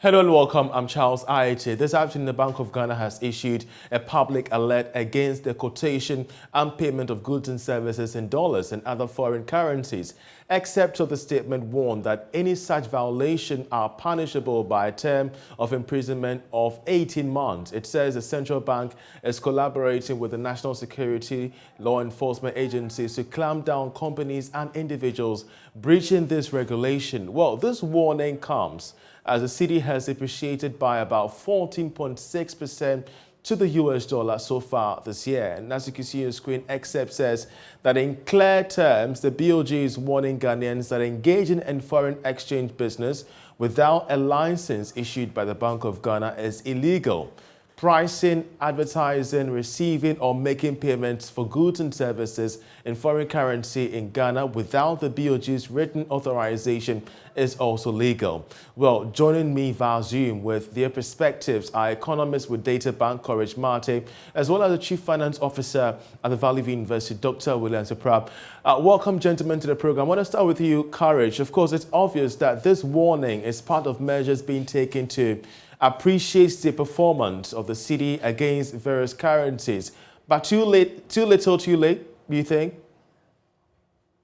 Hello and welcome. I'm Charles Aite. This afternoon, the Bank of Ghana has issued a public alert against the quotation and payment of goods and services in dollars and other foreign currencies, except the statement warned that any such violation are punishable by a term of imprisonment of 18 months. It says the central bank is collaborating with the national security law enforcement agencies to clamp down companies and individuals breaching this regulation. Well, this warning comes as the cedi has depreciated by about 14.6% to the US dollar so far this year. And as you can see on the screen, excerpt says that in clear terms, the BoG is warning Ghanaians that engaging in foreign exchange business without a license issued by the Bank of Ghana is illegal. Pricing, advertising, receiving or making payments for goods and services in foreign currency in Ghana without the BoG's written authorization is also legal. Well, joining me via Zoom with their perspectives are economists with Data Bank, Courage Mate, as well as the Chief Finance Officer at the Valley University, Dr. William Seprap. Welcome, gentlemen, to the program. I want to start with you, Courage. Of course, it's obvious that this warning is part of measures being taken to appreciate the performance of the cedi against various currencies. But too little, too late, do you think?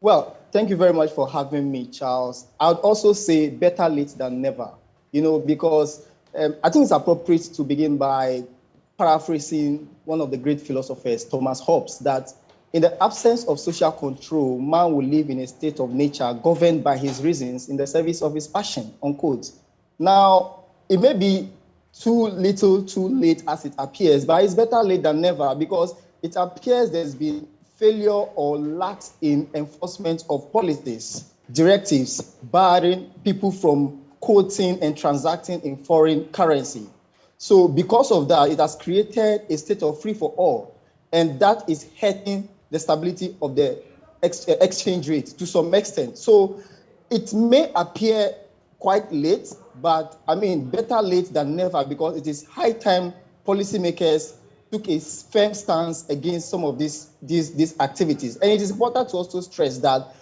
Well, thank you very much for having me, Charles. I would also say better late than never, because I think it's appropriate to begin by paraphrasing one of the great philosophers, Thomas Hobbes, that in the absence of social control, man will live in a state of nature governed by his reasons in the service of his passion, unquote. Now, it may be too little, too late as it appears, but it's better late than never because it appears there's been failure or lax in enforcement of policies, directives, barring people from quoting and transacting in foreign currency. So because of that, it has created a state of free for all, and that is hurting the stability of the exchange rate to some extent. So it may appear quite late, but I mean, better late than never because it is high time policymakers took a firm stance against some of these activities. And it is important to also stress that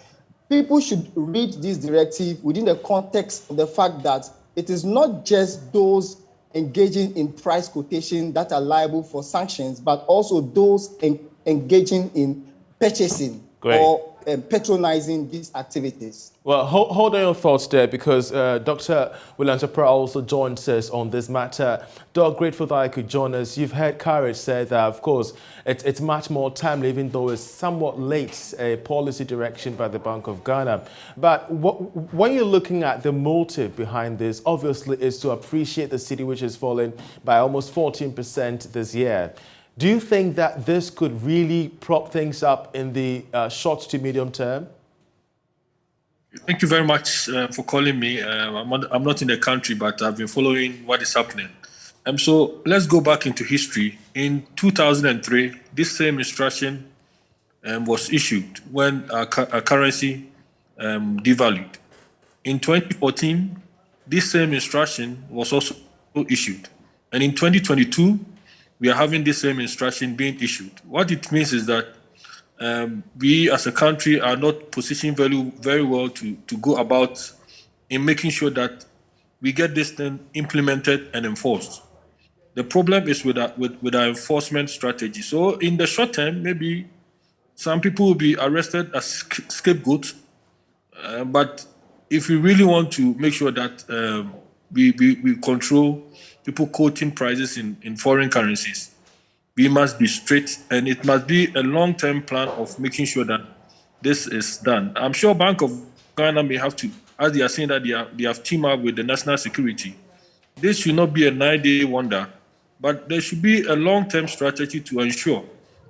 people should read this directive within the context of the fact that it is not just those engaging in price quotation that are liable for sanctions, but also those engaging in purchasing or patronizing these activities. Well, hold on your thoughts there because Dr. William Seprap also joins us on this matter. Doc, grateful that I could join us. You've heard Courage say that, of course, it's much more timely, even though it's somewhat late, a policy direction by the Bank of Ghana. But when you're looking at the motive behind this, obviously, is to appreciate the cedi, which has fallen by almost 14% this year. Do you think that this could really prop things up in the short to medium term? Thank you very much for calling me. I'm not in the country, but I've been following what is happening. So let's go back into history. In 2003, this same instruction was issued when our currency devalued. In 2014, this same instruction was also issued. And in 2022, we are having this same instruction being issued. What it means is that we as a country are not positioned very well to go about in making sure that we get this thing implemented and enforced. The problem is with our enforcement strategy. So in the short term, maybe some people will be arrested as scapegoats. But if we really want to make sure that we control people quoting prices in foreign currencies, we must be straight, and it must be a long-term plan of making sure that this is done. I'm sure Bank of Ghana may have to, as they are saying that they have teamed up with the national security. This should not be a 9-day wonder, but there should be a long-term strategy to ensure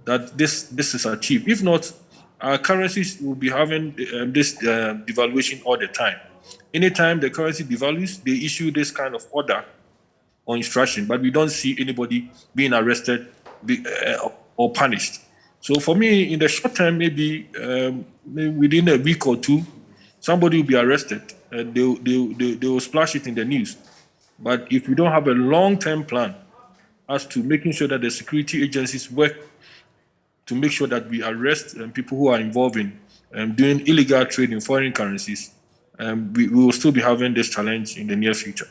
that this is achieved. If not, our currencies will be having this devaluation all the time. Anytime the currency devalues, they issue this kind of order or instruction, but we don't see anybody being arrested or punished. So for me, in the short term, maybe within a week or two, somebody will be arrested and they will splash it in the news. But if we don't have a long-term plan as to making sure that the security agencies work to make sure that we arrest people who are involved in doing illegal trade in foreign currencies, we will still be having this challenge in the near future.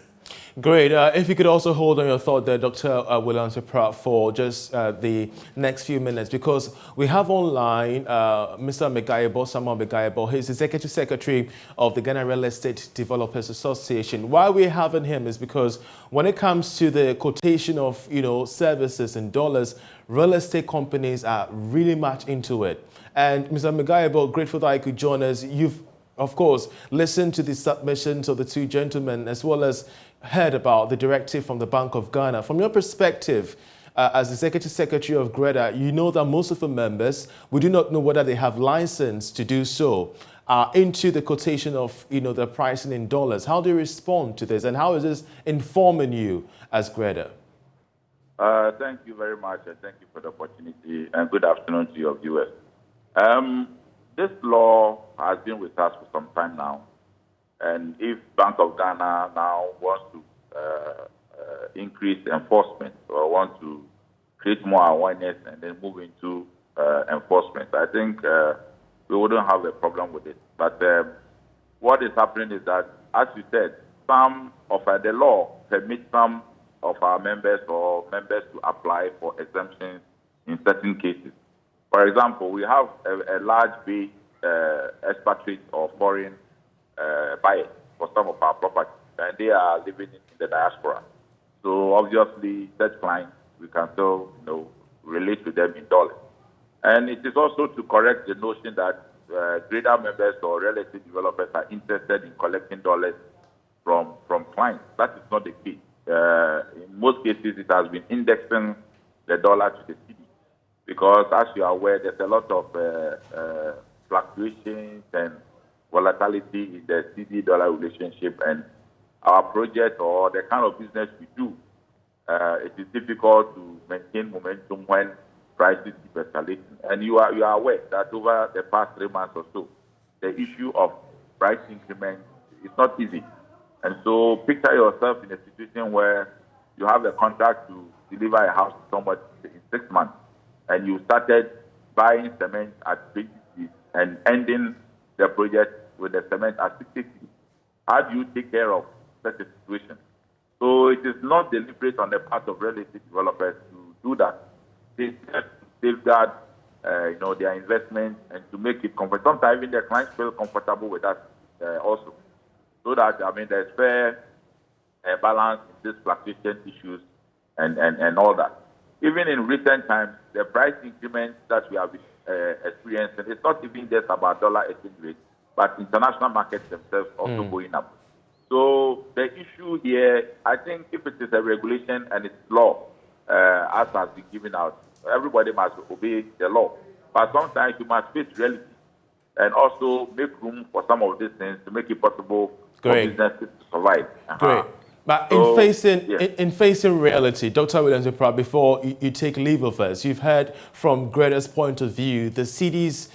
Great. If you could also hold on your thought there, Dr. Williams Pratt, for just the next few minutes, because we have online Mr. Megayebo, Samuel Megayebo. He's Executive Secretary of the Ghana Real Estate Developers Association. Why we're having him is because when it comes to the quotation of, services in dollars, real estate companies are really much into it. And Mr. Megayebo, grateful that you could join us. You've, of course, listened to the submissions of the two gentlemen, as well as heard about the directive from the Bank of Ghana. From your perspective, as Executive Secretary of GRTA, you know that most of the members, we do not know whether they have license to do so, are into the quotation of, the pricing in dollars. How do you respond to this, and how is this informing you as GRTA? Thank you very much, and thank you for the opportunity, and good afternoon to your viewers. This law has been with us for some time now, and if Bank of Ghana now wants to increase enforcement or want to create more awareness and then move into enforcement, I think we wouldn't have a problem with it. But what is happening is that, as you said, some of the law permits some of our members or members to apply for exemptions in certain cases. For example, we have a large base expatriate or foreign buyers for some of our properties, and they are living in the diaspora. So obviously, such clients, we can still, relate to them in dollars. And it is also to correct the notion that greater members or real estate developers are interested in collecting dollars from clients. That is not the case. In most cases, it has been indexing the dollar to the cedi, because as you are aware, there's a lot of fluctuations and volatility in the cedi-dollar relationship, and our project or the kind of business we do, it is difficult to maintain momentum when prices keep escalating. And you are aware that over the past 3 months or so, the issue of price increment is not easy. And so picture yourself in a situation where you have a contract to deliver a house to somebody in 6 months, and you started buying cement at 20 and ending the project with the cement at 60. How do you take care of such a situation? So it is not deliberate on the part of real estate developers to do that. They safeguard, their investment and to make it comfortable. Sometimes even their clients feel comfortable with that also. So that, there's fair balance in these fluctuation issues and all that. Even in recent times, the price increments that we have experiencing, it's not even just about dollar exchange rate, but international markets themselves also going up. So the issue here, I think if it is a regulation and it's law, as has been given out, everybody must obey the law. But sometimes you must face reality and also make room for some of these things to make it possible for businesses to survive. Great. But in facing reality, Dr. Williams, before you take leave of us, you've heard from GRTA's point of view, the cedis,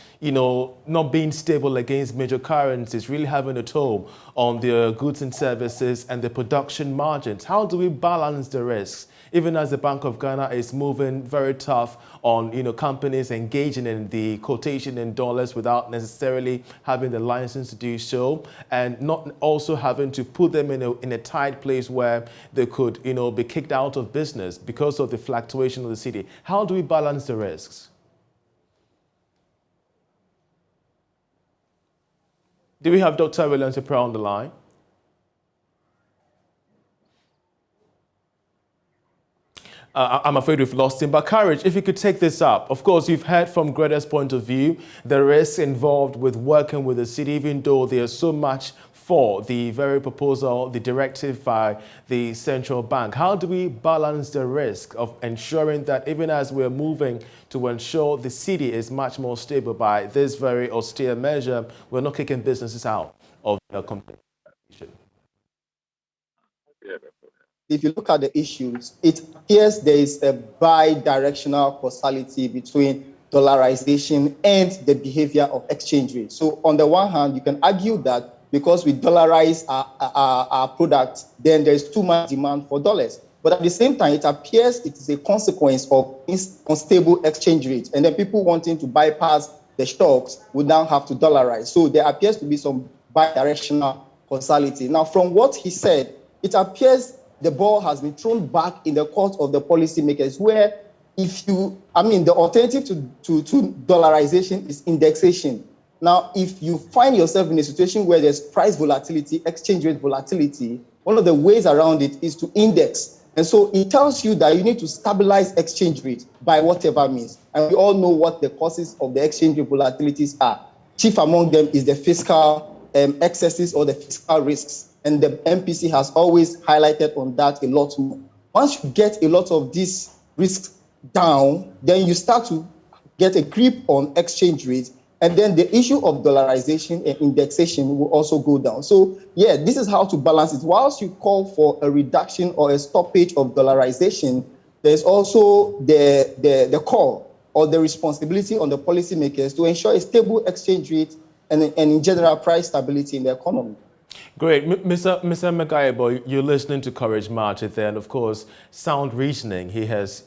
not being stable against major currencies, really having a toll on their goods and services and the production margins. How do we balance the risks, even as the Bank of Ghana is moving very tough on, companies engaging in the quotation in dollars without necessarily having the license to do so, and not also having to put them in a tight place where they could, be kicked out of business because of the fluctuation of the cedi? How do we balance the risks? Do we have Dr. Williams on the line? I'm afraid we've lost him. But Courage, if you could take this up. Of course, you've heard from GRTA's point of view, the risks involved with working with the cedi, even though there's so much for the very proposal, the directive by the central bank. How do we balance the risk of ensuring that even as we're moving to ensure the cedi is much more stable by this very austere measure, we're not kicking businesses out of the company? If you look at the issues, it appears there is a bi-directional causality between dollarization and the behavior of exchange rate. So on the one hand, you can argue that because we dollarize our products, then there's too much demand for dollars. But at the same time, it appears it is a consequence of unstable exchange rate. And then people wanting to bypass the stocks would now have to dollarize. So there appears to be some bi-directional causality. Now, from what he said, it appears the ball has been thrown back in the court of the policymakers, where the alternative to dollarization is indexation. Now, if you find yourself in a situation where there's price volatility, exchange rate volatility, one of the ways around it is to index. And so it tells you that you need to stabilize exchange rate by whatever means. And we all know what the causes of the exchange rate volatilities are. Chief among them is the fiscal excesses or the fiscal risks. And the MPC has always highlighted on that a lot more. Once you get a lot of these risks down, then you start to get a grip on exchange rates. And then the issue of dollarization and indexation will also go down. So, yeah, this is how to balance it. Whilst you call for a reduction or a stoppage of dollarization, there's also the call or the responsibility on the policymakers to ensure a stable exchange rate and in general price stability in the economy. Great. Mr. Megayebo, you're listening to Courage Marty there, and of course, sound reasoning he has,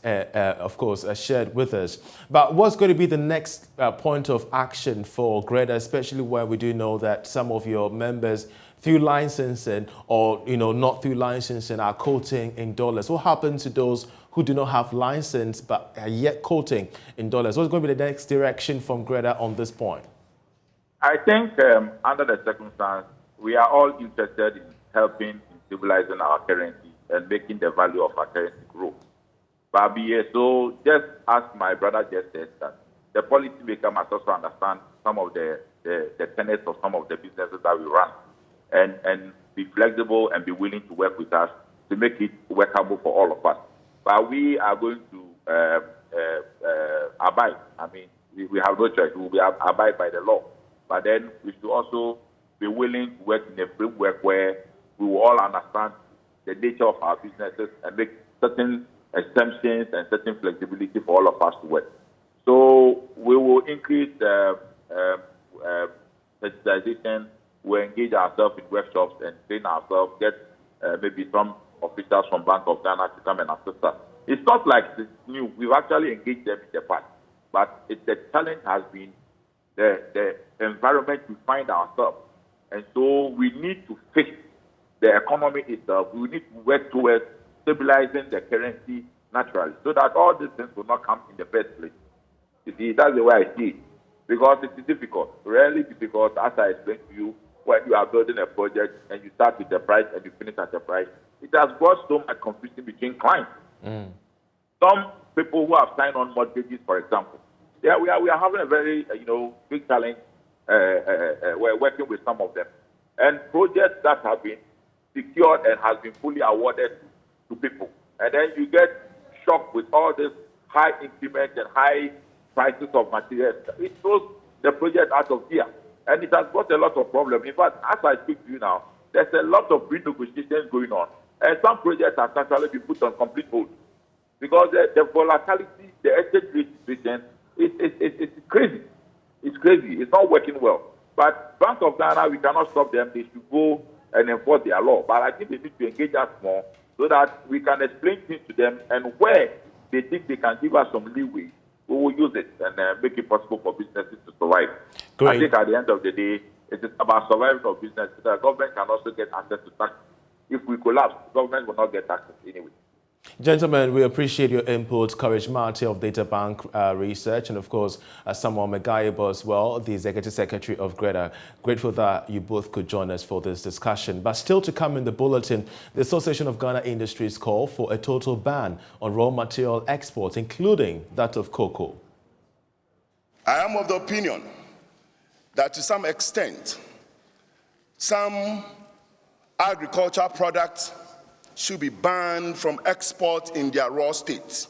shared with us. But what's going to be the next point of action for GRTA, especially where we do know that some of your members, through licensing or, not through licensing, are quoting in dollars? What happens to those who do not have license but are yet quoting in dollars? What's going to be the next direction from GRTA on this point? I think under the circumstance, we are all interested in helping in stabilizing our currency and making the value of our currency grow. But so just as my brother just said, that the policymaker must also understand some of the tenets of some of the businesses that we run and be flexible and be willing to work with us to make it workable for all of us. But we are going to abide. I mean, we have no choice. We will abide by the law. But then we should also be willing to work in a framework where we will all understand the nature of our businesses and make certain exemptions and certain flexibility for all of us to work. So we will increase sensitization, we'll engage ourselves in workshops and train ourselves, get maybe some officials from Bank of Ghana to come and assist us. It's not like it's new. We've actually engaged them in the past. But the challenge has been the environment we find ourselves. And so we need to fix the economy itself. We need to work towards stabilizing the currency naturally so that all these things will not come in the first place. You see, that's the way I see it. Because it is difficult, really difficult, as I explained to you, when you are building a project and you start with the price and you finish at the price. It has brought so much confusion between clients. Some people who have signed on mortgages, for example, we are having a very big challenge. We're working with some of them. And projects that have been secured and has been fully awarded to people. And then you get shocked with all this high increments and high prices of materials. It throws the project out of gear. And it has brought a lot of problems. In fact, as I speak to you now, there's a lot of renegotiations going on. And some projects have actually been put on complete hold. Because the volatility, the exchange rate situation, it's crazy. It's crazy. It's not working well. But Bank of Ghana, we cannot stop them. They should go and enforce their law. But I think they need to engage us more so that we can explain things to them, and where they think they can give us some leeway, we will use it and make it possible for businesses to survive. Great. I think at the end of the day, it is about survival of business. The government can also get access to tax. If we collapse, the government will not get access anyway. Gentlemen, we appreciate your input. Courage Marty of Data Bank Research, and of course, Samuel Megayebo as well, the Executive Secretary of GRTA. Grateful that you both could join us for this discussion. But still to come in the bulletin, the Association of Ghana Industries call for a total ban on raw material exports, including that of cocoa. I am of the opinion that to some extent, some agricultural products should be banned from export in their raw states.